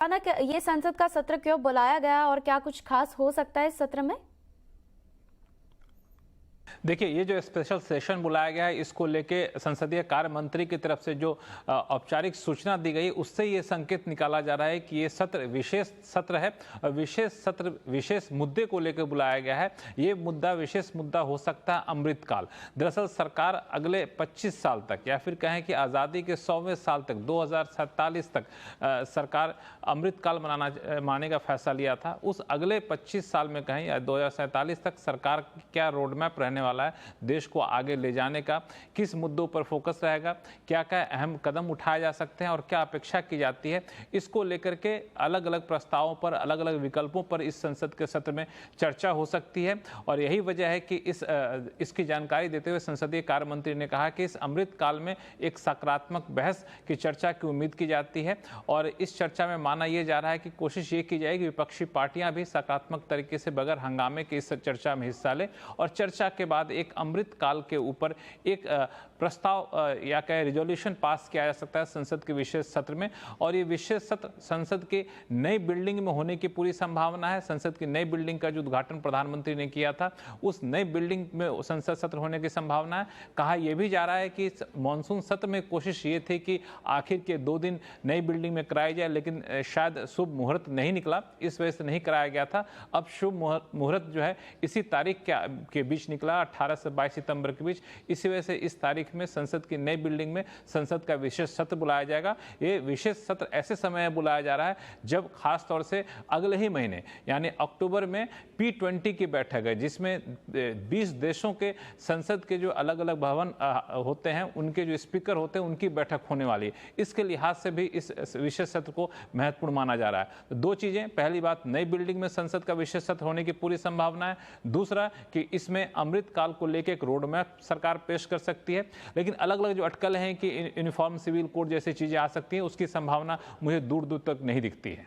अचानक ये संसद का सत्र क्यों बुलाया गया और क्या कुछ खास हो सकता है इस सत्र में? देखिए, ये जो स्पेशल सेशन बुलाया गया है, इसको लेके संसदीय कार्य मंत्री की तरफ से जो औपचारिक सूचना दी गई, उससे ये संकेत निकाला जा रहा है कि ये सत्र विशेष सत्र है और विशेष सत्र विशेष मुद्दे को लेकर बुलाया गया है। ये मुद्दा विशेष मुद्दा हो सकता है अमृतकाल। दरअसल सरकार अगले 25 साल तक या फिर कहें कि आज़ादी के 100वें साल तक 2047 तक सरकार अमृतकाल मानने का फैसला लिया था। उस अगले 25 साल में कहें या 2047 तक सरकार क्या रोड मैप रहने वाला है, देश को आगे ले जाने का, किस मुद्दों पर फोकस रहेगा, क्या क्या अहम कदम उठाए जा सकते हैं और क्या अपेक्षा की जाती है, इसको लेकर के अलग अलग प्रस्तावों पर, अलग अलग विकल्पों पर इस संसद के सत्र में चर्चा हो सकती है। और यही वजह है कि इसकी जानकारी देते हुए संसदीय कार्य मंत्री ने कहा कि इस अमृत काल में एक सकारात्मक बहस की चर्चा की उम्मीद की जाती है और इस चर्चा में माना यह जा रहा है कि कोशिश ये की जाएगी विपक्षी पार्टियां भी सकारात्मक तरीके से बगैर हंगामे के इस चर्चा में हिस्सा लें और चर्चा के बाद एक अमृत काल के ऊपर एक प्रस्ताव या कहे रिजोल्यूशन पास किया जा सकता है संसद के विशेष सत्र में। और ये विशेष सत्र संसद के नई बिल्डिंग में होने की पूरी संभावना है। संसद की नई बिल्डिंग का जो उद्घाटन प्रधानमंत्री ने किया था, उस नई बिल्डिंग में संसद सत्र होने की संभावना है। कहा यह भी जा रहा है कि मानसून सत्र में कोशिश ये थी कि आखिर के 2 दिन नई बिल्डिंग में कराया जाए, लेकिन शायद शुभ मुहूर्त नहीं निकला, इस वजह से नहीं कराया गया था। अब शुभ मुहूर्त जो है इसी तारीख के बीच निकला, 18 से 22 सितंबर के बीच। इसी वजह से इस तारीख में संसद की नई बिल्डिंग में संसद का विशेष सत्र बुलाया जाएगा। ये विशेष सत्र ऐसे समय बुलाया जा रहा है जब खास तौर से अगले ही महीने यानी अक्टूबर में P20 की बैठक है, जिसमें 20 देशों के संसद के जो अलग अलग भवन होते हैं, उनके जो स्पीकर होते हैं, उनकी बैठक होने वाली है। इसके लिहाज से भी इस विशेष सत्र को महत्वपूर्ण माना जा रहा है। तो 2 चीजें, पहली बात नई बिल्डिंग में संसद का विशेष सत्र होने की पूरी संभावना है, दूसरा कि इसमें अमृत काल को लेकर एक रोड मैप सरकार पेश कर सकती है। लेकिन अलग अलग जो अटकल हैं कि यूनिफॉर्म सिविल कोड जैसी चीजें आ सकती हैं, उसकी संभावना मुझे दूर दूर तक नहीं दिखती है।